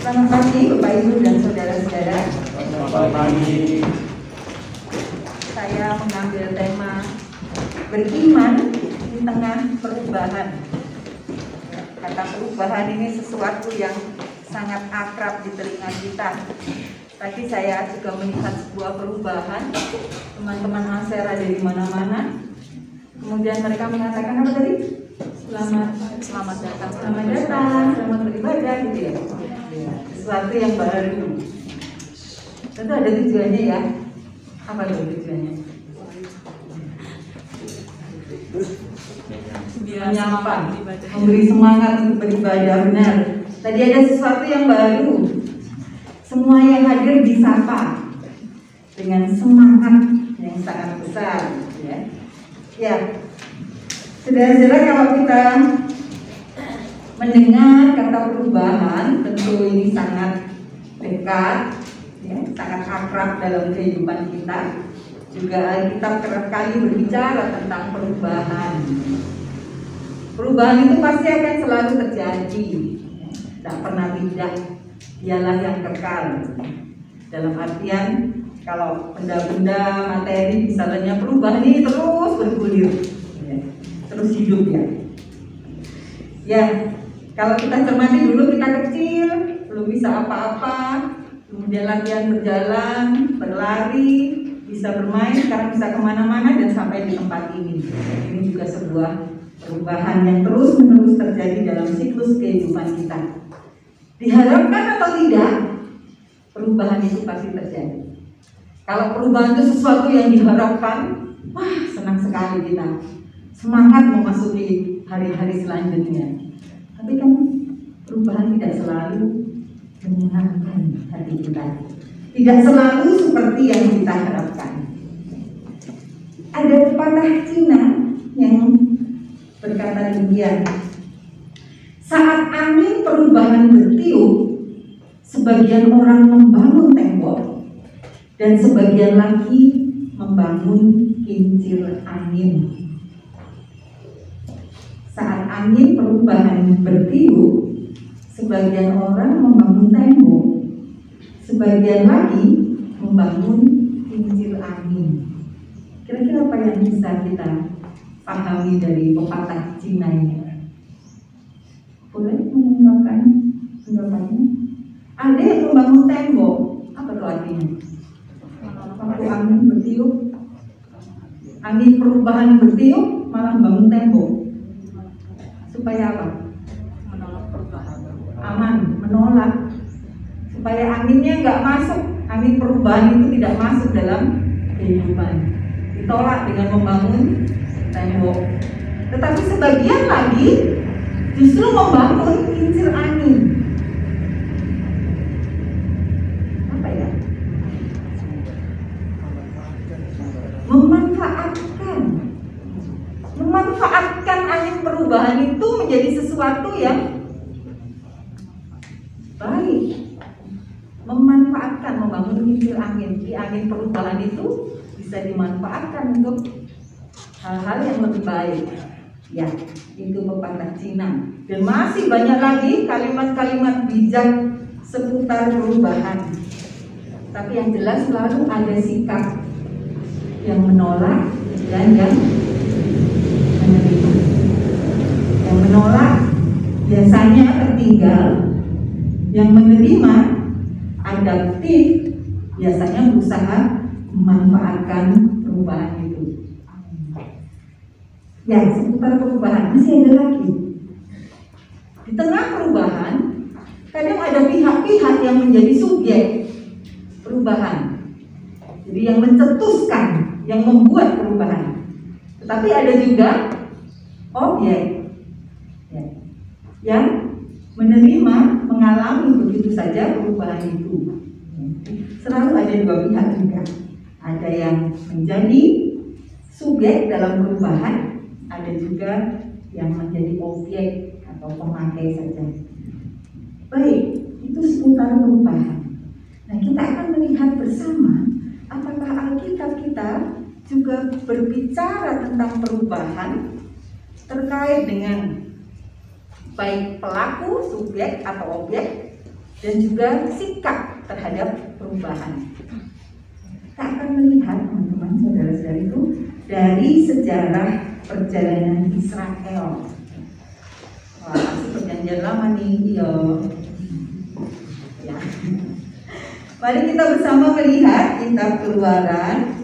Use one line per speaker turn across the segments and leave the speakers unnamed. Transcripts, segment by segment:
Selamat pagi Bapak Ibu dan saudara-saudara.
Selamat pagi.
Saya mengambil tema beriman di tengah perubahan. Kata perubahan ini sesuatu yang sangat akrab di telinga kita. Tadi saya juga melihat sebuah perubahan. Teman-teman Aser ada di mana-mana. Kemudian mereka mengatakan apa tadi? Selamat datang, selamat beribadah gitu ya. Sesuatu yang baru. Tentu ada tujuannya ya. Apa itu tujuannya? Menyapa, memberi semangat untuk beribadah benar. Tadi ada sesuatu yang baru. Semua yang hadir disapa dengan semangat yang sangat besar. Ya, saudara-saudara, kalau kita mendengar kata perubahan, tentu ini sangat dekat, ya, sangat akrab dalam kehidupan kita. Juga kita kerap kali berbicara tentang perubahan. Perubahan itu pasti akan selalu terjadi, tidak pernah tidak. Dialah yang kekal. Dalam artian, kalau benda-benda materi misalnya perubahan ini terus bergulir, ya, terus hidup ya. Ya, kalau kita cermati dulu kita kecil, belum bisa apa-apa, kemudian latihan berjalan, berlari, bisa bermain, sekarang bisa kemana-mana dan sampai di tempat ini. Ini juga sebuah perubahan yang terus-menerus terjadi dalam siklus kehidupan kita. Diharapkan atau tidak, perubahan itu pasti terjadi. Kalau perubahan itu sesuatu yang diharapkan, wah senang sekali kita, semangat memasuki hari-hari selanjutnya. Tapi kan perubahan tidak selalu menyenangkan hati kita, tidak selalu seperti yang kita harapkan. Ada pepatah Cina yang berkata demikian, saat angin perubahan bertiup, sebagian orang membangun tembok dan sebagian lagi membangun kincir angin. Saat angin perubahan bertiup, sebagian orang membangun tembok, sebagian lagi membangun kincir angin. Kira-kira apa yang bisa kita pahami dari pepatah Cina ini? Boleh mengungkapkan pendapatnya? Ada yang membangun tembok, apa itu artinya? Waktu angin bertiup, angin perubahan bertiup, malah bangun tembok. Supaya apa? Menolak perubahan. Aman, menolak. Supaya anginnya nggak masuk, angin perubahan itu tidak masuk dalam kehidupan. Ditolak dengan membangun tembok. Tetapi sebagian lagi justru membangun kincir angin. Apa ya? Memanfaatkan angin perubahan itu menjadi sesuatu yang baik. Memanfaatkan, membangun kincir angin. Di angin perubahan itu bisa dimanfaatkan untuk hal-hal yang lebih baik. Ya, itu pepatah Cina. Dan masih banyak lagi kalimat-kalimat bijak seputar perubahan. Tapi yang jelas selalu ada sikap yang menolak dan yang menerima. Yang menolak biasanya tertinggal, yang menerima adaptif, biasanya berusaha memanfaatkan perubahan itu. Ya, seputar perubahan masih ada lagi. Di tengah perubahan, kadang ada pihak-pihak yang menjadi subjek perubahan. Jadi yang mencetuskan, yang membuat perubahan. Tetapi ada juga objek ya, yang menerima, mengalami begitu saja perubahan itu. Selalu ada dua pihak juga. Ada yang menjadi subjek dalam perubahan, ada juga yang menjadi objek atau pemakai saja. Baik, itu seputar perubahan. Nah, kita akan melihat bersama apakah Alkitab kita juga berbicara tentang perubahan terkait dengan baik pelaku, subjek atau objek, dan juga sikap terhadap perubahan. Kita akan melihat teman-teman saudara-saudara itu dari sejarah perjalanan Israel. Wah, masih perjanjian lama nih, ya. Mari kita bersama melihat kitab Keluaran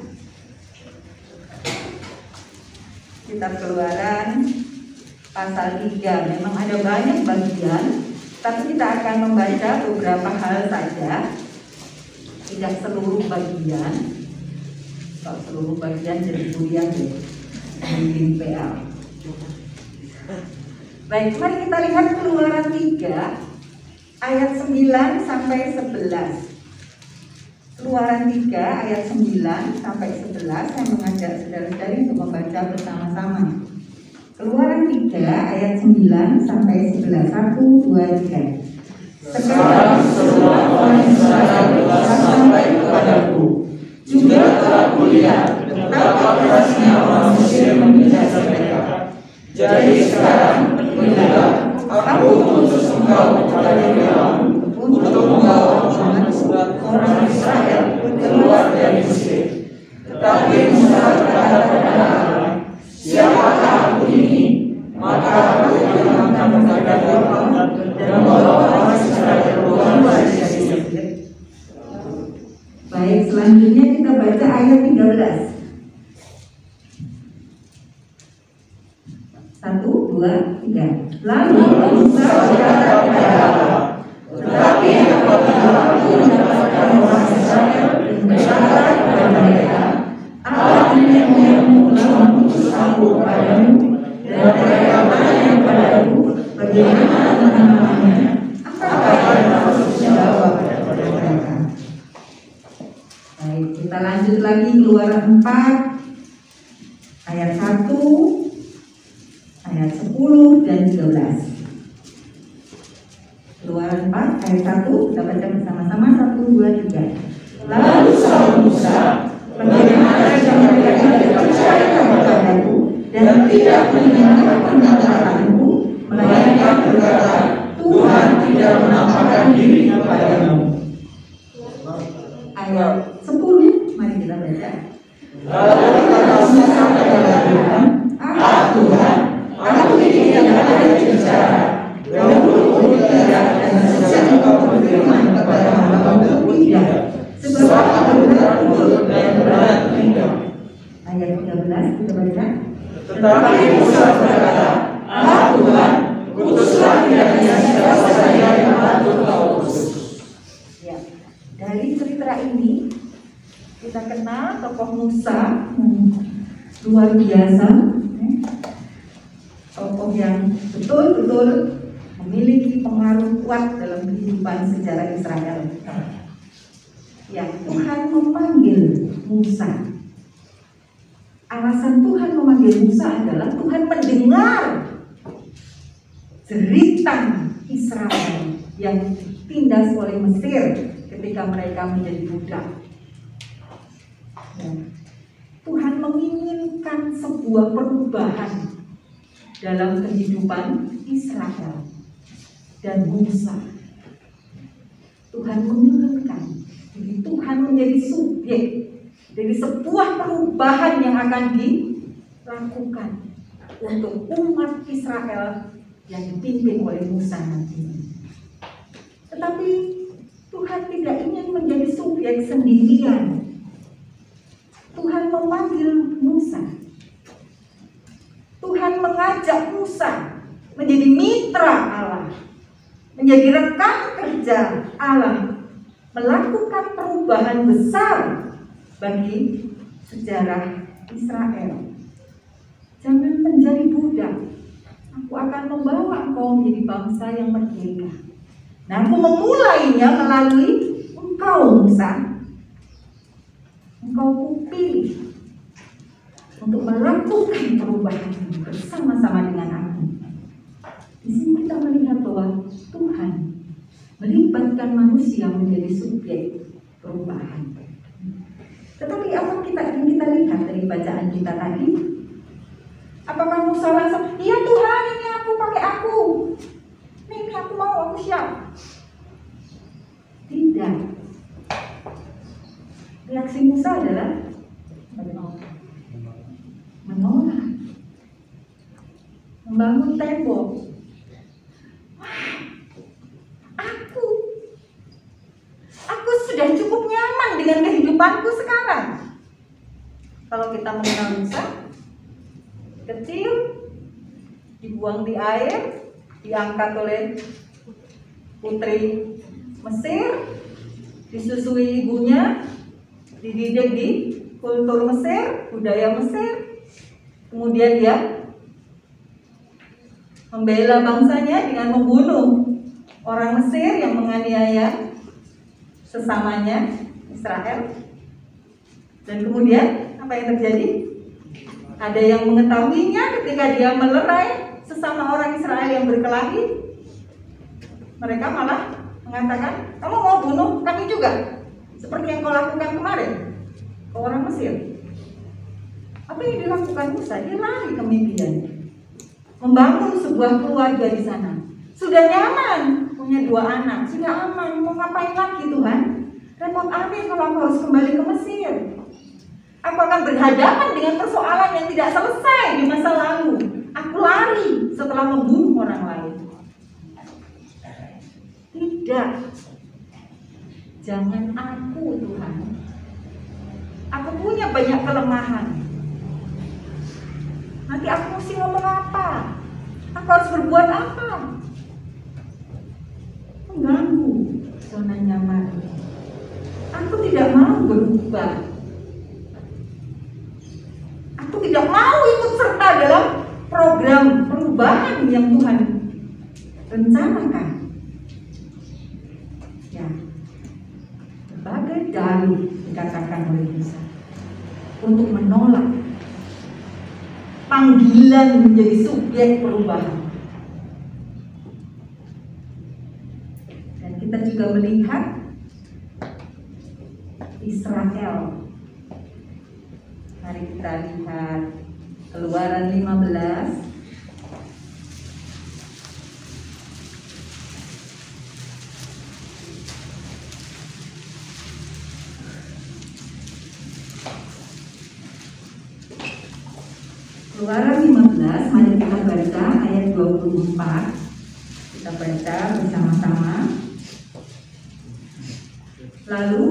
pasal 3. Memang ada banyak bagian, tapi kita akan membaca beberapa hal saja, tidak seluruh bagian. Kalau seluruh bagian jadi kuliah deh, mungkin PL. Baik, mari kita lihat Keluaran 3 ayat 9 sampai 11. Keluaran 3 ayat 9 sampai 11. Saya mengajak saudara-saudari untuk membaca bersama-sama. Keluaran 3 ayat 9 sampai 11. 1, 2, 3.
Sekarang semua orang Israel telah sampai kepadaku. Juga telah kulihat betapa kerasnya orang Mesir menindas mereka. Jadi sekarang, lihatlah, aku mengutus engkau kepada Firaun untuk membawa orang Israel keluar dari Mesir. Tetapi Musa berkata kepada Allah, siapakah aku ini? Maka aku akan kepada Firaun dan membawa orang Israel keluar dari Mesir.
Baik, selanjutnya kita baca ayat 13. 1, 2, 3. Lalu Musa berkata kepada Allah, tetapi apabila aku mendapatkan orang Israel dan berkata kepada mereka, Allah nenek moyangmu telah mengutus aku kepadamu, dan mereka bertanya kepadaku, bagaimana nama-namanya? Apa yang harus dijawab kepada mereka? Baik, kita lanjut lagi Keluaran 4 ayat 1, ayat 10 dan 13. Keluaran 4 ayat 1, kita baca bersama-sama. 1, 2, 3. Lalu sahut Musa, bagaimana jika mereka tidak percaya kepadaku dan tidak mendengar perkataanku, melainkan berkata, Tuhan tidak menampakkan diri kepadamu. Ayat 10, mari kita baca.
Lalu kata Musa kepada Tuhan, Tuhan, aku ini yang ada bicara. Dahulu tidak dan sejak engkau berfirman kepada hamba-Mu tidak, sebab aku berat mulut dan berat telinga.
Ayat 13 kita baca.
Tetapi Musa berkata, Tuhan, utuslah kiranya siapa saja yang patut Kau utus.
Ya, dari cerita ini kita kenal tokoh Musa, luar biasa, tokoh yang betul-betul memiliki pengaruh kuat dalam kehidupan sejarah Israel. Ya, Tuhan memanggil Musa. Alasan Tuhan memanggil Musa adalah Tuhan mendengar jeritan Israel yang ditindas oleh Mesir ketika mereka menjadi budak. Ya. Tuhan menginginkan sebuah perubahan dalam kehidupan Israel dan Musa. Tuhan menginginkan, jadi Tuhan menjadi subjek dari sebuah perubahan yang akan dilakukan untuk umat Israel yang dipimpin oleh Musa nanti. Tetapi Tuhan tidak ingin menjadi subjek sendirian. Tuhan memanggil Musa. Tuhan mengajak Musa menjadi mitra Allah, menjadi rekan kerja Allah, melakukan perubahan besar bagi sejarah Israel. Jangan menjadi budak. Aku akan membawa engkau menjadi bangsa yang merdeka. Nah, aku memulainya melalui engkau, Musa. Engkau kupilih untuk melakukan perubahan ini bersama-sama dengan aku. Di sini kita melihat bahwa Tuhan melibatkan manusia menjadi subjek perubahan. Tetapi apa yang kita lihat dari bacaan kita tadi? Apakah Musa langsung, iya Tuhan, ini aku pakai aku. Ini aku mau, aku siap. Reaksi Musa adalah menolak, membangun tembok. Wah, aku sudah cukup nyaman dengan kehidupanku sekarang. Kalau kita mengenal Musa, kecil, dibuang di air, diangkat oleh putri Mesir, disusui ibunya, dididik di kultur Mesir, budaya Mesir. Kemudian dia membela bangsanya dengan membunuh orang Mesir yang menganiaya sesamanya Israel. Dan kemudian apa yang terjadi? Ada yang mengetahuinya ketika dia melerai sesama orang Israel yang berkelahi. Mereka malah mengatakan, kamu mau bunuh kami juga, seperti yang kau lakukan kemarin ke orang Mesir. Apa yang dilakukan Musa? Dia lari ke Midian, membangun sebuah keluarga di sana. Sudah nyaman, punya 2 anak, sudah aman. Mau ngapain lagi Tuhan? Repot amat kalau aku harus kembali ke Mesir. Aku akan berhadapan dengan persoalan yang tidak selesai di masa lalu. Aku lari setelah membunuh orang lain. Tidak. Jangan aku Tuhan. Aku punya banyak kelemahan. Nanti aku mesti ngomong apa? Aku harus berbuat apa? Mengganggu zona nyaman. Aku tidak mau berubah. Aku tidak mau ikut serta dalam program perubahan yang Tuhan rencanakan. Ya, berbagai dalih dikatakan oleh Musa untuk menolak panggilan menjadi subjek perubahan. Dan kita juga melihat Israel. Mari kita lihat Keluaran 15. Keluaran 15, mari kita baca ayat 24. Kita baca bersama-sama. Lalu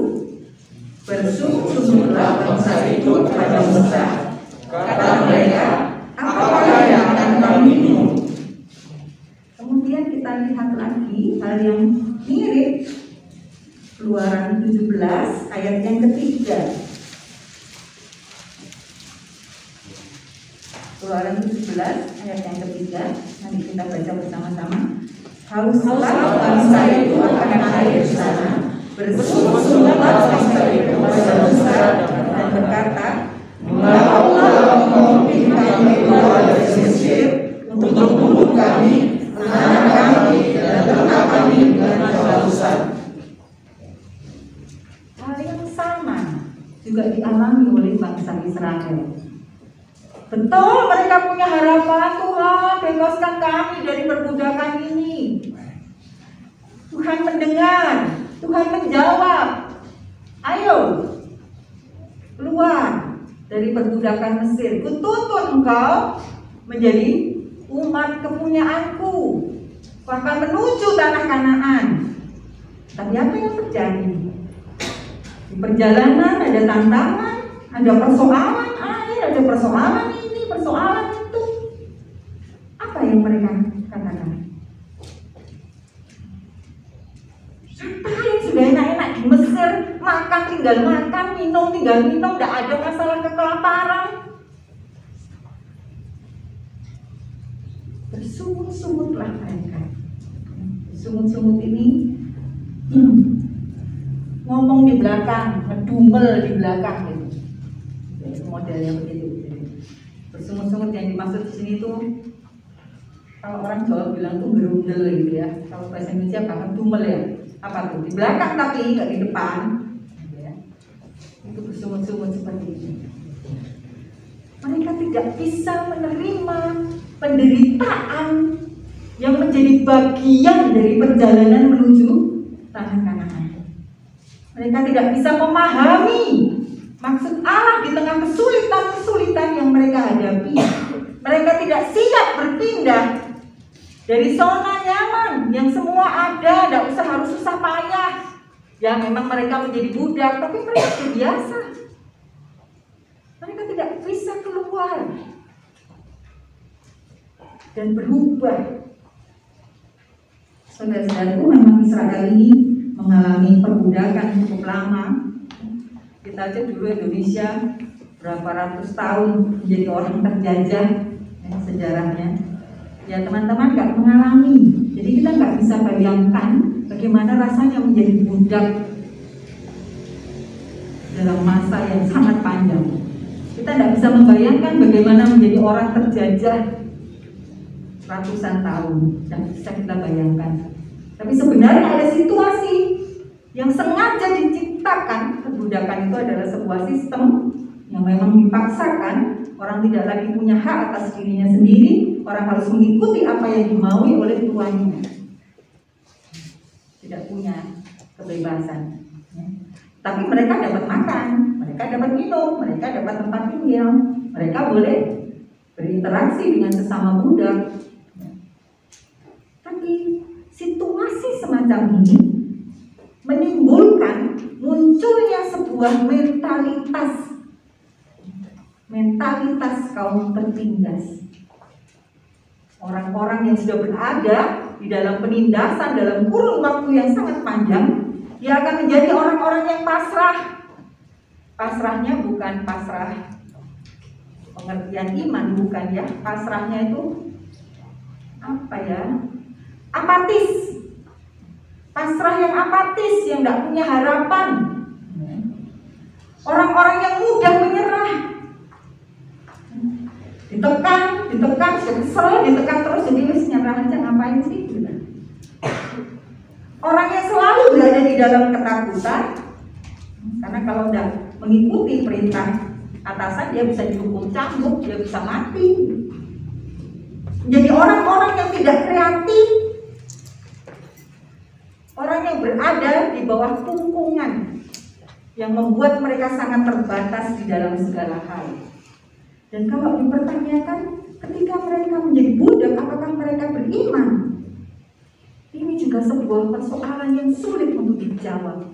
bersungguh-sungguhlah bangsa itu kepada Musa. Kata mereka, apakah yang akan kami minum? Kemudian kita lihat lagi hal yang mirip. Keluaran 17 ayat yang ketiga. Keluaran 17 ayat yang ketiga. Nanti kita baca bersama-sama. Hauslah bangsa itu akan air di sana. Bersungguh-sungguhlah bangsa itu kepada Musa dan berkata, mengapa Allah memilih kami keluar dari Mesir untuk membunuh kami, anak kami, dan ternak kami dengan kehausan. Hal yang sama juga dialami oleh bangsa Israel. Betul, mereka punya harapan, Tuhan bebaskan kami dari perbudakan ini. Tuhan mendengar, Tuhan menjawab, ayo keluar dari perbudakan Mesir. Kutuntun engkau menjadi umat kepunyaanku. Kau akan menuju tanah Kanaan. Tapi apa yang terjadi? Di perjalanan ada tantangan, ada persoalan air, ada persoalan ini, persoalan itu. Apa yang mereka katakan? Ngapain sudah enak-enak di Mesir, makan tinggal makan, minum tinggal minum, tidak ada masalah kekelaparan. Bersungut-sungutlah mereka. Sungut-sungut ini ngomong di belakang, ngedumel di belakang gitu. Itu modelnya begitu. Bersungut-sungut yang dimaksud di sini tuh, kalau orang Jawa bilang tuh gerundel gitu ya. Kalau bahasa Indonesia apa? Ngedumel ya. Apa tuh? Di belakang tapi nggak di depan. Gitu ya. Itu bersungut-sungut seperti ini. Mereka tidak bisa menerima penderitaan yang menjadi bagian dari perjalanan menuju tanah Kanaan. Mereka tidak bisa memahami maksud Allah di tengah kesulitan-kesulitan yang mereka hadapi. Mereka tidak siap berpindah dari zona nyaman yang semua ada, tidak usah harus susah payah. Ya memang mereka menjadi budak, tapi mereka sudah biasa. Mereka tidak bisa keluar dan berubah. Saudara-saudaraku, memang Israel ini mengalami perbudakan cukup lama. Kita aja dulu Indonesia berapa ratus tahun menjadi orang terjajah, sejarahnya. Ya teman-teman nggak mengalami, jadi kita nggak bisa bayangkan bagaimana rasanya menjadi budak dalam masa yang sangat panjang. Kita tidak bisa membayangkan bagaimana menjadi orang terjajah ratusan tahun, yang bisa kita bayangkan. Tapi sebenarnya ada situasi yang sengaja diciptakan. Perbudakan itu adalah sebuah sistem yang memang dipaksakan. Orang tidak lagi punya hak atas dirinya sendiri. Orang harus mengikuti apa yang dimaui oleh tuannya. Tidak punya kebebasan. Tapi mereka dapat makan, mereka dapat minum, mereka dapat tempat tinggal, mereka boleh berinteraksi dengan sesama budak. Tapi situasi semacam ini menimbulkan munculnya sebuah mentalitas kaum tertindas. Orang-orang yang sudah berada di dalam penindasan dalam kurun waktu yang sangat panjang, dia akan menjadi orang-orang yang pasrah. Pasrahnya bukan pasrah pengertian iman, bukan ya. Pasrahnya itu apa ya? Apatis. Pasrah yang apatis, yang tidak punya harapan. Orang-orang yang mudah menyerah. Ditekan, sudah kesel, ditekan terus, jadi wis nyerah aja, ngapain sih? Orang yang selalu berada di dalam ketakutan, karena kalau tidak mengikuti perintah atasan, dia bisa dihukum cambuk, dia bisa mati. Jadi orang-orang yang tidak kreatif, orang yang berada di bawah tungkungan, yang membuat mereka sangat terbatas di dalam segala hal. Dan kalau dipertanyakan, ketika mereka menjadi budak, apakah mereka beriman? Ini juga sebuah persoalan yang sulit untuk dijawab.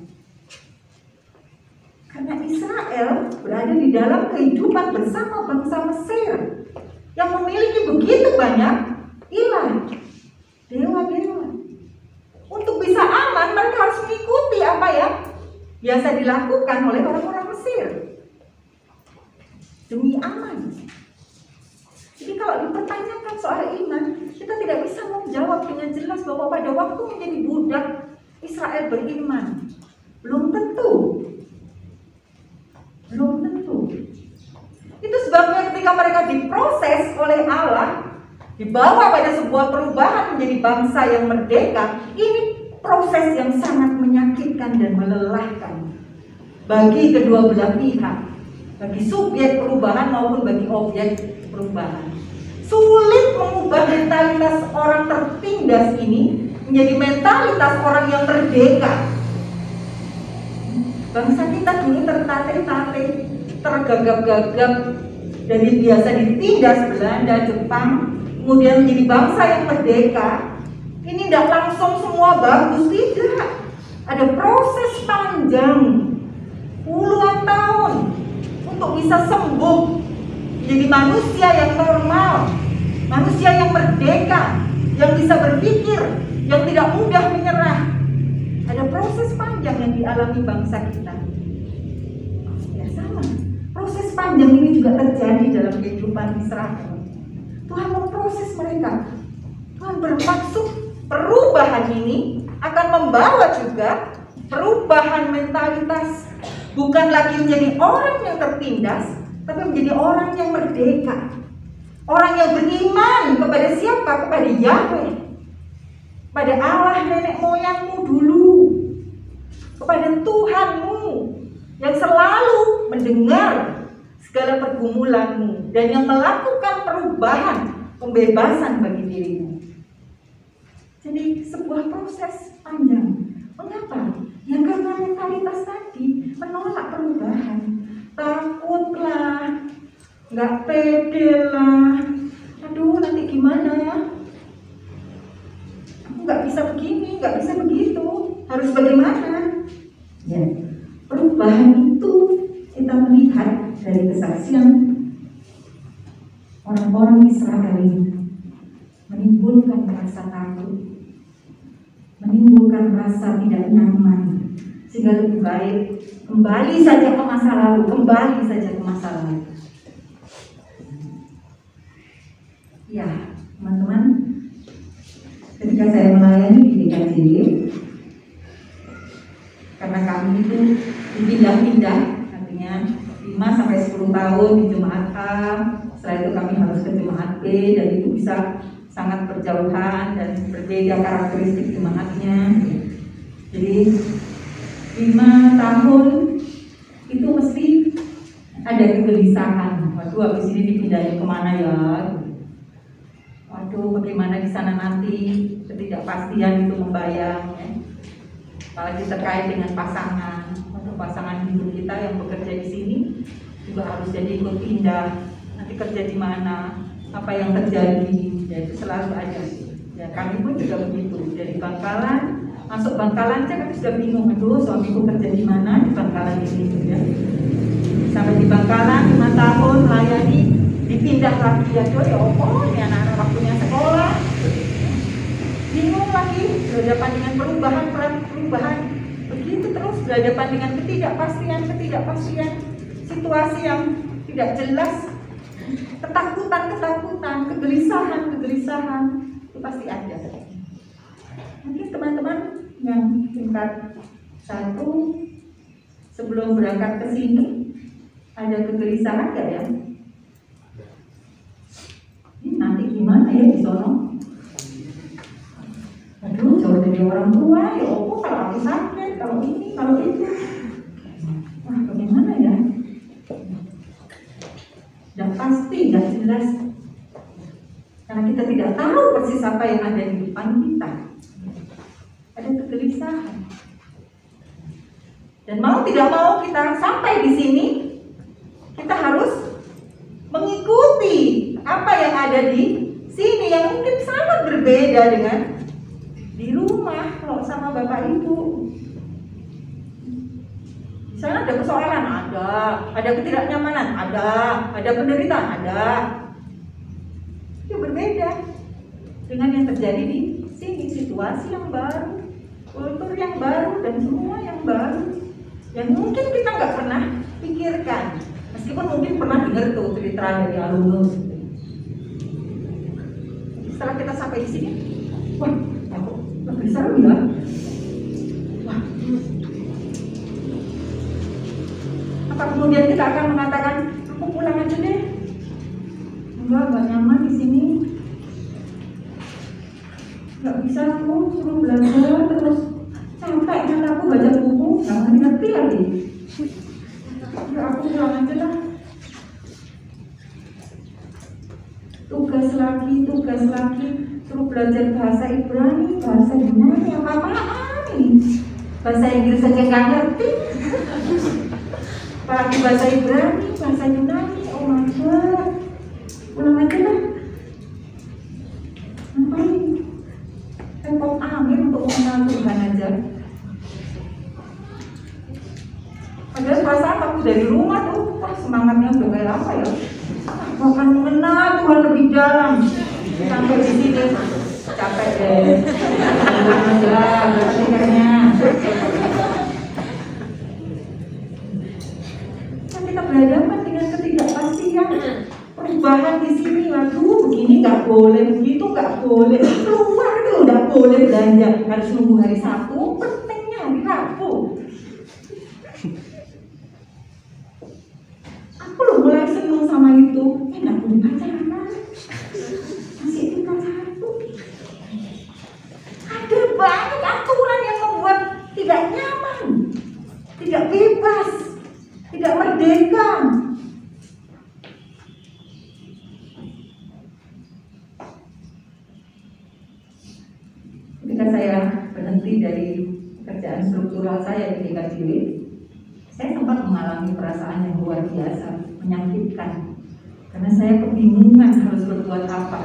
Karena Israel berada di dalam kehidupan bersama bangsa Mesir yang memiliki begitu banyak ilah, dewa-dewa. Untuk bisa aman, mereka harus mengikuti apa ya biasa dilakukan oleh orang-orang Mesir demi aman. Jadi kalau dipertanyakan soal iman, kita tidak bisa menjawab dengan jelas bahwa pada waktu menjadi budak Israel beriman. Belum tentu. Itu sebabnya ketika mereka diproses oleh Allah, dibawa pada sebuah perubahan menjadi bangsa yang merdeka, ini proses yang sangat menyakitkan dan melelahkan bagi kedua belah pihak, bagi subjek perubahan maupun bagi objek perubahan. Sulit mengubah mentalitas orang tertindas ini menjadi mentalitas orang yang merdeka. Bangsa kita dulu tertatih-tatih, tergagap-gagap, dari biasa ditindas Belanda, Jepang, kemudian menjadi bangsa yang merdeka. Ini tidak langsung semua bagus, tidak. Ada proses panjang, puluhan tahun untuk bisa sembuh menjadi manusia yang normal, manusia yang merdeka, yang bisa berpikir, yang tidak mudah menyerah. Ada proses panjang yang dialami bangsa kita. Ya sama, proses panjang ini juga terjadi dalam kehidupan Israel. Tuhan memproses mereka. Tuhan bermaksud perubahan ini akan membawa juga perubahan mentalitas. Bukan lagi menjadi orang yang tertindas, tapi menjadi orang yang merdeka. Orang yang beriman kepada siapa? Kepada Yahweh, pada Allah nenek moyangmu dulu, kepada Tuhanmu yang selalu mendengar segala pergumulanmu dan yang melakukan perubahan, pembebasan bagi dirimu. Jadi sebuah proses panjang. Mengapa? Ya karena mentalitas tadi. menolak perubahan, takutlah, nggak pede lah. Aduh, nanti gimana ya? Aku nggak bisa begini, nggak bisa begitu. Harus bagaimana? Ya, perubahan itu kita melihat dari kesaksian orang-orang Israel ini menimbulkan rasa takut, menimbulkan rasa tidak nyaman, sehingga lebih baik kembali saja ke masa lalu, kembali saja ke masa lalu. Ya, teman-teman, ketika saya melayani di DKJW, karena kami itu dipindah-pindah, artinya 5 sampai 10 tahun di jemaat A, setelah itu kami harus ke jemaat B, dan itu bisa sangat berjauhan dan berbeda karakteristik jemaatnya. Jadi 5 tahun itu mesti ada kegelisahan. Waduh, habis ini dipindahin kemana ya? Waduh, bagaimana di sana nanti? Ketidakpastian itu membayang, ya. Apalagi terkait dengan pasangan atau pasangan hidup kita yang bekerja di sini juga harus jadi ikut pindah. Nanti kerja di mana? Apa yang terjadi? Ya, itu selalu ada. Ya, kami pun juga begitu. Dari Bangkalan, masuk Bangkalan aja kami sudah bingung. Aduh, suamiku kerja di mana? Di Bangkalan ini, ya. Sampai di Bangkalan 5 tahun melayani, dipindah lagi. Ya, ya Allah, ini anak-anak waktunya sekolah. Bingung lagi, berhadapan dengan perubahan, begitu terus berhadapan dengan ketidakpastian, situasi yang tidak jelas, ketakutan, kegelisahan, itu pasti ada. Mungkin teman-teman yang tingkat 1 sebelum berangkat ke sini ada kegelisahan nggak ya? Ini nanti gimana ya di sono? Aduh, jauh dari orang tua, ya Allah, kalau aku sakit, kalau ini, kalau itu. Wah, bagaimana ya? Dan pasti, dan jelas. Karena kita tidak tahu persis apa yang ada di depan kita. Ada kegelisahan. Dan mau tidak mau kita sampai di sini, kita harus mengikuti apa yang ada di sini yang mungkin sangat berbeda dengan di rumah kalau sama bapak ibu. Di sana ada persoalan, ada ketidaknyamanan, ada penderitaan, ada. Itu berbeda dengan yang terjadi di sini, situasi yang baru, kultur yang baru, dan semua yang baru yang mungkin kita nggak pernah pikirkan, meskipun mungkin pernah dengar tuh cerita dari alumnus. Setelah kita sampai di sini, wah, lebih seru ya. Wah. Apa kemudian kita akan mengatakan, aku pulang aja deh? Enggak nyaman di sini. Nggak bisa, aku suruh belajar terus sampai kan aku baca buku, nggak ngerti lagi. Ya aku pulang aja lah. Tugas lagi, suruh belajar bahasa Ibrani, bahasa Yunani, apa-apaan ini? Bahasa Inggris saja nggak ngerti. Apalagi bahasa Ibrani, bahasa Yunani, oh my god. Pulang aja lah. Ngapain? Repot amin untuk mengenal Tuhan aja. Padahal perasaan waktu dari rumah tuh, wah semangatnya udah kayak apa ya? Aku akan mengenal Tuhan lebih dalam. Sampai di sini capek deh. Berarti kayaknya. Kan kita berhadapan dengan ketidakpastian. Perubahan di sini, waduh, begini nggak boleh, begitu nggak boleh. Keluar itu nggak boleh belanja, harus nunggu hari Sabtu, pentingnya hari Rabu. Aku loh mulai seneng sama itu. Nggak boleh pacaran, masih tingkat 1. Ada banyak aturan yang membuat tidak nyaman, tidak bebas, tidak merdeka. Ketika saya berhenti dari pekerjaan struktural saya di DKJW, Saya sempat mengalami perasaan yang luar biasa, menyakitkan, karena saya kebingungan harus berbuat apa.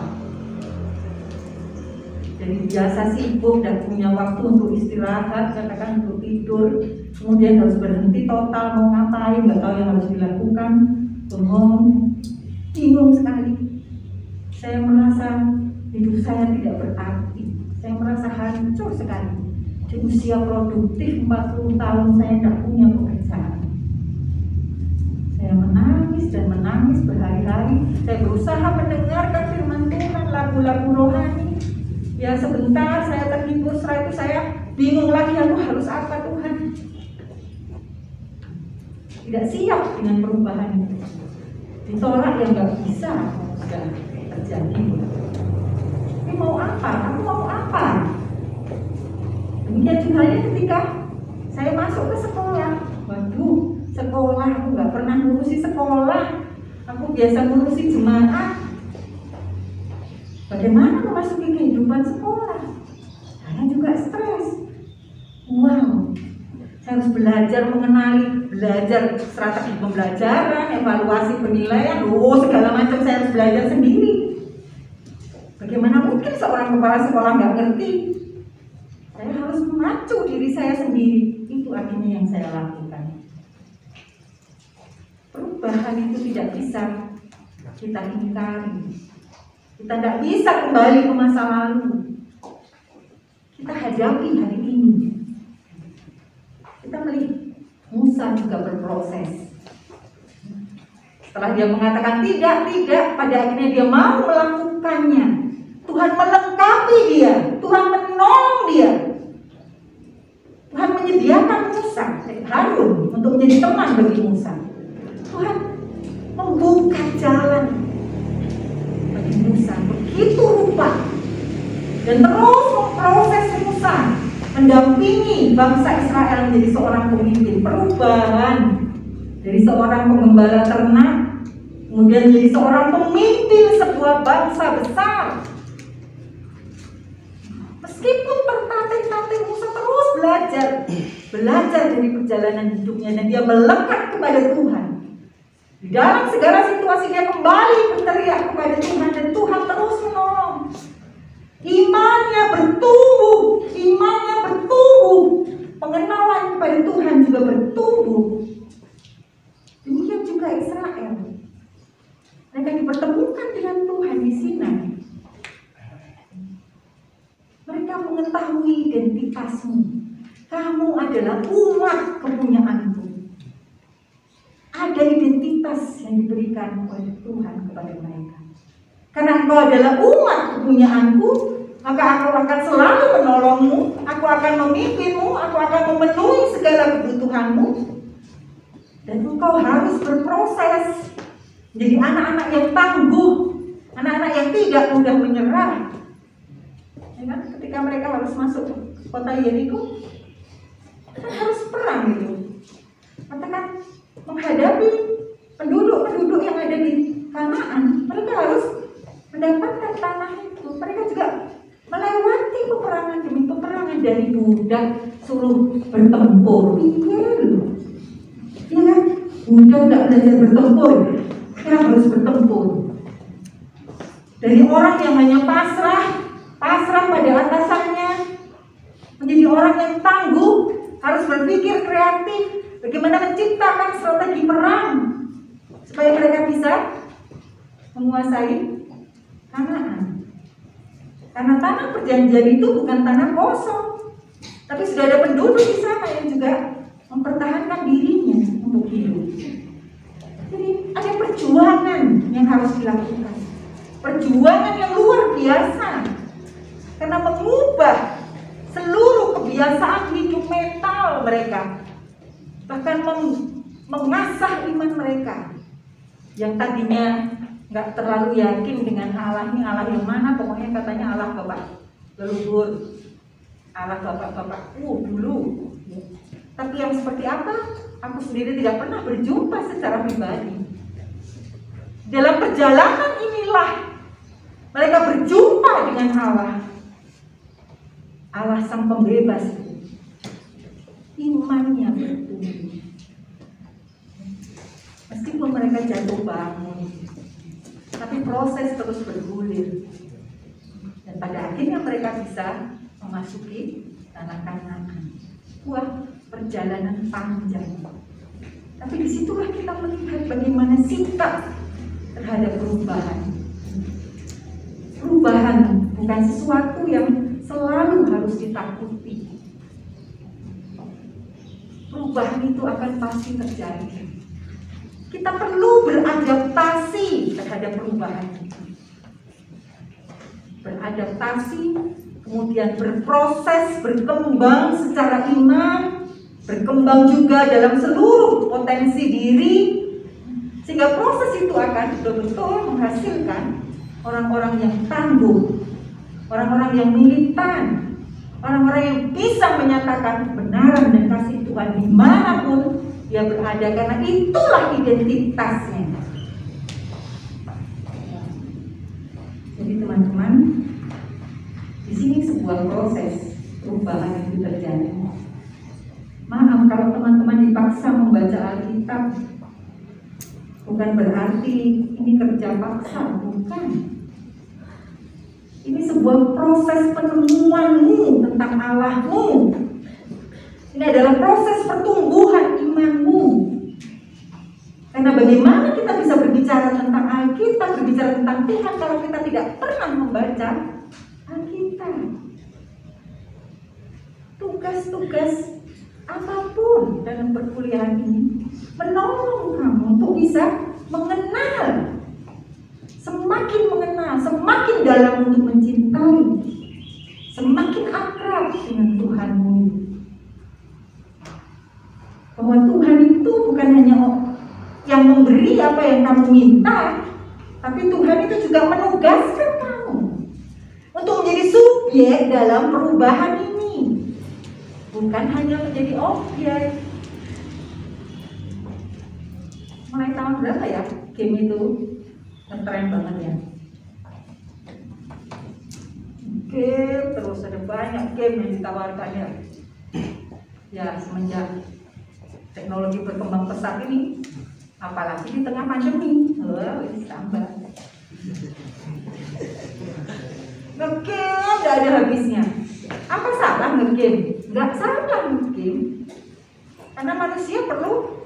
Jadi biasa sibuk dan punya waktu untuk istirahat, katakan untuk tidur, kemudian harus berhenti total mau ngapain, nggak tahu yang harus dilakukan, bengong, bingung sekali. Saya merasa hidup saya tidak berarti, saya merasa hancur sekali. Di usia produktif 40 tahun saya tidak punya pekerjaan. Saya menangis dan menangis berhari-hari. Saya berusaha mendengarkan firman Tuhan, lagu-lagu rohani. Ya sebentar saya terhibur, setelah itu saya bingung lagi, aku harus apa Tuhan? Tidak siap dengan perubahan itu. Ditolak yang nggak bisa, sudah terjadi. Tapi mau apa? Aku mau apa? Demikian juga ketika saya masuk ke sekolah. Waduh, sekolah, aku nggak pernah ngurusi sekolah. Aku biasa ngurusi jemaat. Bagaimana memasuki kehidupan sekolah? Saya juga stres. Wow, saya harus belajar mengenali, belajar strategi pembelajaran, evaluasi penilaian, segala macam saya harus belajar sendiri. Bagaimana mungkin seorang kepala sekolah nggak ngerti? Saya harus memacu diri saya sendiri. Itu akhirnya yang saya lakukan. Perubahan itu tidak bisa kita ingkari. Kita tidak bisa kembali ke masa lalu. Kita hadapi hari ini. Kita melihat Musa juga berproses. Setelah dia mengatakan tidak, pada akhirnya dia mau melakukannya. Tuhan melengkapi dia, Tuhan menolong dia. Tuhan menyediakan Musa, Harun untuk menjadi teman bagi Musa. Tuhan membuka jalan bagi Musa begitu rupa, dan terus memproses Musa, mendampingi bangsa Israel menjadi seorang pemimpin. Perubahan dari seorang pengembala ternak kemudian menjadi seorang pemimpin sebuah bangsa besar. Meskipun bertatih-tatih, Musa terus belajar dari perjalanan hidupnya, dan dia melekat kepada Tuhan. Di dalam segala situasi dia kembali berteriak kepada Tuhan, dan Tuhan terus menolong. Imannya bertumbuh, pengenalan kepada Tuhan juga bertumbuh. Demikian juga Israel. Mereka dipertemukan dengan Tuhan di Sinai. Mereka mengetahui identitasmu. Kamu adalah umat kepunyaanku. Ada identitas yang diberikan oleh Tuhan kepada mereka. Karena engkau adalah umat kepunyaanku, maka aku akan selalu menolongmu, aku akan memimpinmu, aku akan memenuhi segala kebutuhanmu. Dan engkau harus berproses menjadi anak-anak yang tangguh, anak-anak yang tidak mudah menyerah. Ya kan? Ketika mereka harus masuk kota Yeriko, mereka harus perang gitu. Katakan menghadapi penduduk-penduduk yang ada di Kanaan, mereka harus mendapatkan tanah itu. Mereka juga melewati peperangan demi peperangan, dari budak suruh bertempur. Pikir, ya kan? Budak tidak belajar bertempur, mereka harus bertempur. Dari orang yang hanya pasrah pada atasannya, menjadi orang yang tangguh, harus berpikir kreatif, bagaimana menciptakan strategi perang supaya mereka bisa menguasai Kanaan. Karena tanah perjanjian itu bukan tanah kosong, tapi sudah ada penduduk di sana yang juga mempertahankan dirinya untuk hidup. Jadi ada perjuangan yang harus dilakukan, perjuangan yang luar biasa, karena mengubah seluruh kebiasaan hidup mental mereka, bahkan mengasah iman mereka yang tadinya nggak terlalu yakin dengan Allah. Ini Allah yang mana? Pokoknya katanya Allah Bapak leluhur, Allah Bapak-bapakku dulu. Tapi yang seperti apa? Aku sendiri tidak pernah berjumpa secara pribadi. Dalam perjalanan inilah mereka berjumpa dengan Allah. Allah sang pembebas. Imannya bertumbuh. mereka jatuh bangun, tapi proses terus bergulir. Dan pada akhirnya mereka bisa memasuki tanah Kanaan. Wah, perjalanan panjang. Tapi disitulah kita melihat bagaimana sikap terhadap perubahan. Perubahan bukan sesuatu yang selalu harus ditakuti. Perubahan itu akan pasti terjadi. Kita perlu beradaptasi terhadap perubahan itu. Beradaptasi, kemudian berproses, berkembang secara iman, berkembang juga dalam seluruh potensi diri, sehingga proses itu akan betul-betul menghasilkan orang-orang yang tangguh, orang-orang yang militan, orang-orang yang bisa menyatakan kebenaran dan kasih Tuhan dimanapun dia berada, karena itulah identitasnya. Jadi teman-teman, di sini sebuah proses perubahan itu terjadi. Maaf kalau teman-teman dipaksa membaca Alkitab, bukan berarti ini kerja paksa, bukan. Ini sebuah proses penemuanmu tentang Allahmu. Ini adalah proses pertumbuhan imanmu. Karena bagaimana kita bisa berbicara tentang Alkitab, berbicara tentang Tuhan kalau kita tidak pernah membaca Alkitab? Tugas-tugas apapun dalam perkuliahan ini menolong kamu untuk bisa mengenal, semakin mengenal, semakin dalam untuk mencintai, semakin akrab dengan Tuhanmu. Bahwa Tuhan itu bukan hanya yang memberi apa yang kamu minta, tapi Tuhan itu juga menugaskan kamu untuk menjadi subjek dalam perubahan ini, bukan hanya menjadi objek. Mulai tahun berapa ya game itu ngetren banget ya? Game terus ada banyak game yang ditawarkan ya. Ya semenjak teknologi berkembang pesat ini, apalagi di tengah pandemi, ini tambah. Nge-game gak ada habisnya. Apa salah nge-game? Gak salah nge-game, karena manusia perlu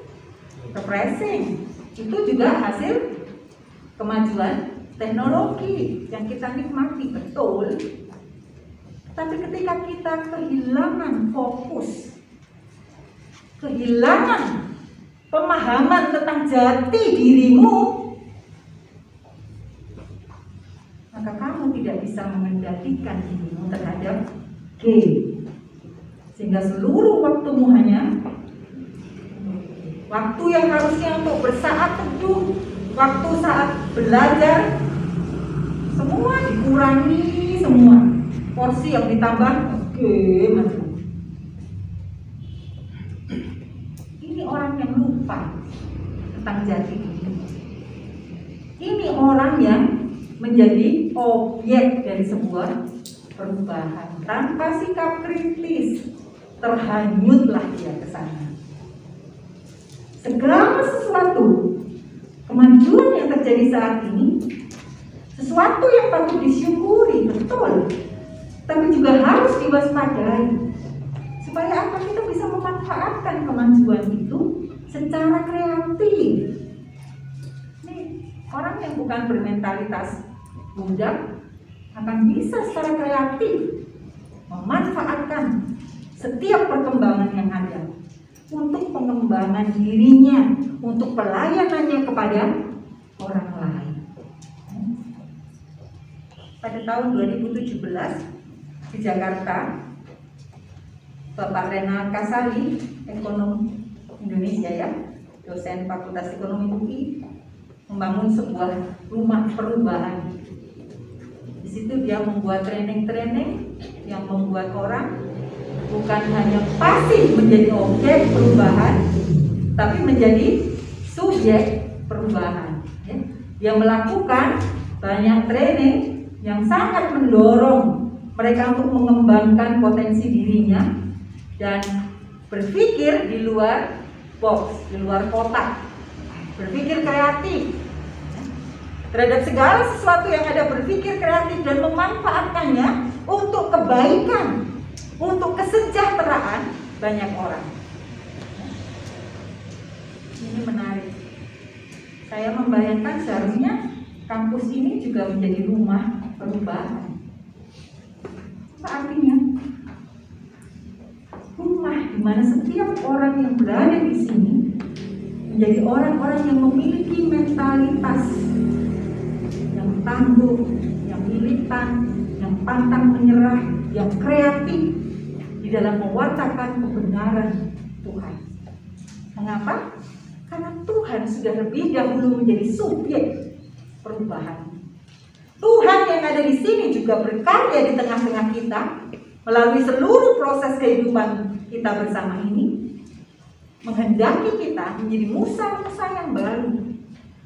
refreshing. Itu juga hasil kemajuan teknologi yang kita nikmati, betul. Tapi ketika kita kehilangan fokus, kehilangan pemahaman tentang jati dirimu, maka kamu tidak bisa mengendalikan dirimu terhadap game, sehingga seluruh waktumu hanya waktu yang harusnya untuk bersaat teduh, waktu saat belajar, semua dikurangi, semua porsi yang ditambah game. Ini orang yang lupa tentang jati diri. Ini orang yang menjadi objek dari sebuah perubahan. Tanpa sikap kritis, terhanyutlah dia ke sana. Segala sesuatu kemajuan yang terjadi saat ini, sesuatu yang patut disyukuri, betul, tapi juga harus diwaspadai. Supaya apa? Kita bisa memanfaatkan kemajuan itu secara kreatif. Nih, orang yang bukan bermentalitas budak akan bisa secara kreatif memanfaatkan setiap perkembangan yang ada untuk pengembangan dirinya, untuk pelayanannya kepada orang lain. Pada tahun 2017 di Jakarta, Bapak Renal Kasali, ekonom Indonesia ya, dosen Fakultas Ekonomi UI, membangun sebuah rumah perubahan. Di situ dia membuat training-training yang membuat orang bukan hanya pasif menjadi objek perubahan, tapi menjadi subjek perubahan. Ya. Dia melakukan banyak training yang sangat mendorong mereka untuk mengembangkan potensi dirinya dan berpikir di luar box, di luar kotak. berpikir kreatif terhadap segala sesuatu yang ada, berpikir kreatif dan memanfaatkannya untuk kebaikan, untuk kesejahteraan banyak orang. Ini menarik. Saya membayangkan seharusnya kampus ini juga menjadi rumah perubahan. Apa artinya? Rumah di mana setiap orang yang berada di sini menjadi orang-orang yang memiliki mentalitas yang tangguh, yang militan, yang pantang menyerah, yang kreatif di dalam mewartakan kebenaran Tuhan. Mengapa? Karena Tuhan sudah lebih dahulu menjadi subjek perubahan. Tuhan yang ada di sini juga berkarya di tengah-tengah kita melalui seluruh proses kehidupan kita bersama ini, menghendaki kita menjadi Musa-Musa yang baru,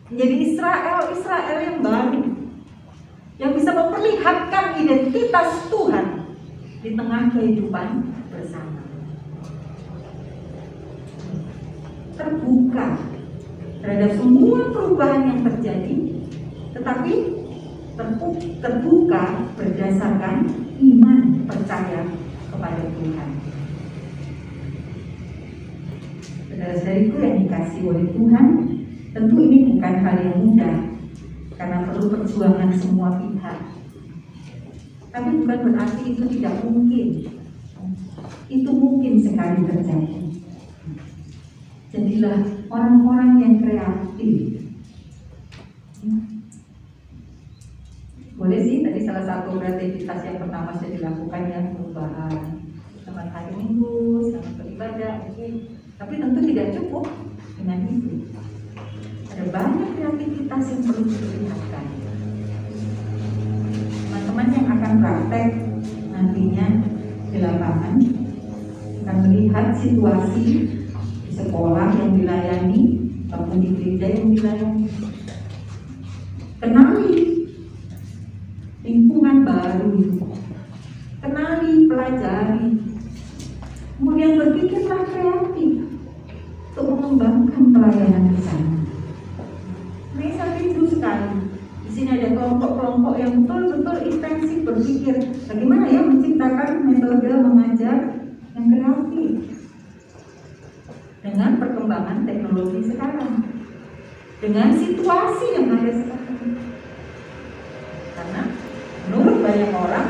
menjadi Israel yang baru, yang bisa memperlihatkan identitas Tuhan di tengah kehidupan bersama. Terbuka terhadap semua perubahan yang terjadi, tetapi terbuka berdasarkan iman percaya kepada Tuhan. Saudara-saudariku yang dikasihi oleh Tuhan, tentu ini bukan hal yang mudah karena perlu perjuangan semua pihak. Tapi bukan berarti itu tidak mungkin. Itu mungkin sekali terjadi. Jadilah orang-orang yang kreatif. Boleh sih, tadi salah satu kreativitas yang pertama saya dilakukan yang perubahan. Selamat hari Minggu, selamat beribadah. Tapi tentu tidak cukup dengan itu. Ada banyak kreativitas yang perlu diperlihatkan. Teman-teman yang akan praktek nantinya di lapangan akan melihat situasi di sekolah yang dilayani ataupun di gereja yang dilayani. Kenali lingkungan baru itu, kenali, pelajari, kemudian berpikirlah kreatif untuk mengembangkan pelayanan di sana. Ini saya rindu sekali. Di sini ada kelompok-kelompok yang betul-betul intensif berpikir bagaimana ya menciptakan metode mengajar yang kreatif dengan perkembangan teknologi sekarang, dengan situasi yang ada sekarang. Karena menurut banyak orang,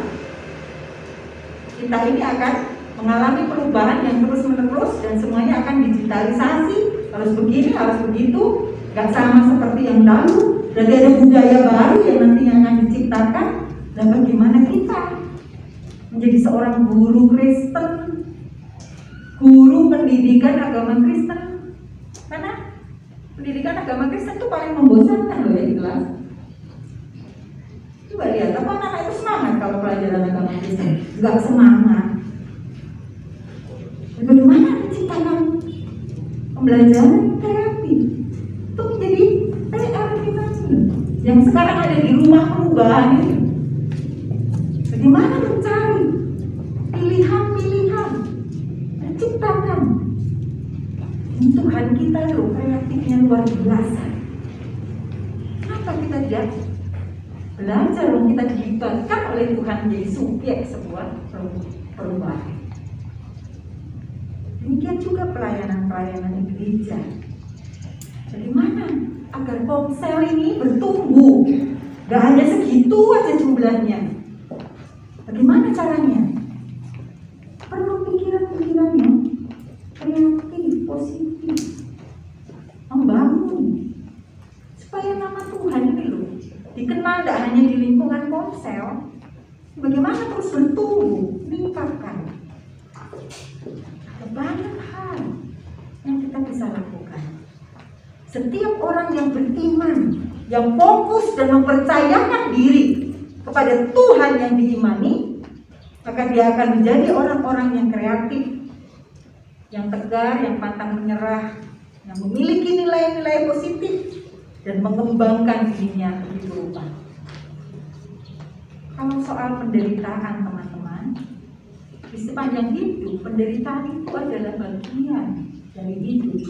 kita ini akan mengalami perubahan yang terus-menerus dan semuanya akan digitalisasi, harus begini, harus begitu, gak sama seperti yang lalu. Berarti ada budaya baru yang nantinya akan diciptakan. Dan bagaimana kita menjadi seorang guru Kristen, guru pendidikan agama Kristen? Karena pendidikan agama Kristen itu paling membosankan loh ya di kelas. Coba lihat, apa anak itu semangat kalau pelajaran agama Kristen? Enggak semangat. Bagaimana menciptakan pembelajaran kreatif? Itu menjadi PR kita yang sekarang ada di rumah perubahan ini. Bagaimana mencari pilihan-pilihan, menciptakan. Tuhan kita loh kreatifnya luar biasa. Kenapa kita tidak belajar, kita dilibatkan oleh Tuhan menjadi subjek sebuah perubahan? Demikian juga pelayanan-pelayanan di gereja. Bagaimana agar komsel ini bertumbuh? Gak hanya segitu aja jumlahnya. Bagaimana caranya? Perlu pikiran-pikiran yang kreatif, positif, membangun supaya nama Tuhan ini loh dikenal tidak hanya di lingkungan komsel. Bagaimana terus bertumbuh, meningkatkan. Ada banyak hal yang kita bisa lakukan. Setiap orang yang beriman, yang fokus dan mempercayakan diri kepada Tuhan yang diimani, maka dia akan menjadi orang-orang yang kreatif, yang tegar, yang pantang menyerah, yang memiliki nilai-nilai positif dan mengembangkan dirinya begitu rupa. Kalau soal penderitaan teman-teman, di sepanjang hidup penderitaan itu adalah bagian dari hidup.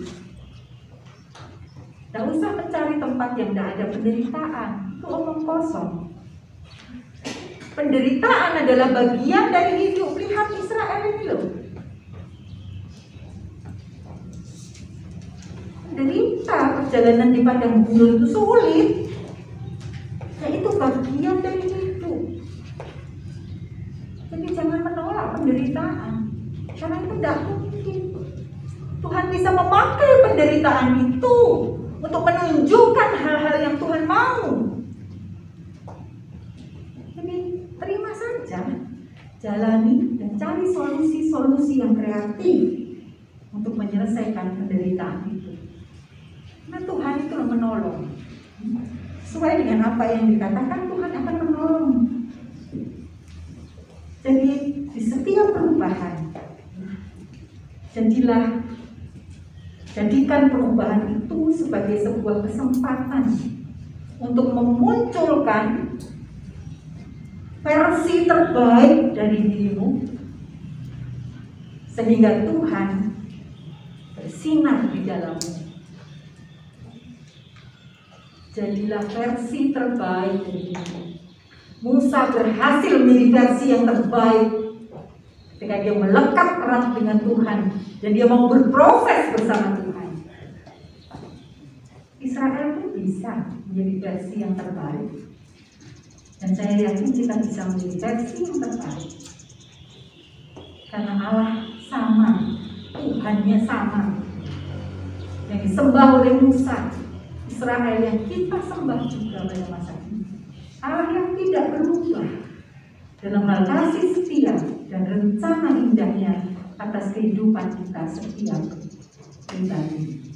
Tidak usah mencari tempat yang tidak ada penderitaan. Itu omong kosong. Penderitaan adalah bagian dari hidup. Lihat Israel ini loh. Menderita, perjalanan di padang gurun itu sulit. Ya itu bagian dari hidup. Jadi jangan menolak penderitaan, karena itu tidak mungkin. Tuhan bisa memakai penderitaan itu untuk menunjukkan hal-hal yang Tuhan mau. Jadi terima saja, jalani dan cari solusi-solusi yang kreatif untuk menyelesaikan penderitaan itu. Karena Tuhan itu menolong. Sesuai dengan apa yang dikatakan, Tuhan akan menolong. Jadi di setiap perubahan, jadikan perubahan itu sebagai sebuah kesempatan untuk memunculkan versi terbaik dari dirimu, sehingga Tuhan bersinar di dalammu. Jadilah versi terbaik dari dirimu. Musa berhasil menjadi versi yang terbaik ketika dia melekat erat dengan Tuhan dan dia mau berproses bersama Tuhan. Israel pun bisa menjadi versi yang terbaik, dan saya yakin kita bisa menjadi versi yang terbaik karena Allah sama, Tuhannya sama. Yang disembah oleh Musa, Israel yang kita sembah juga pada masa ini. Allah yang tidak berubah dalam hal kasih setia dan rencana indahnya atas kehidupan kita setiap pribadi.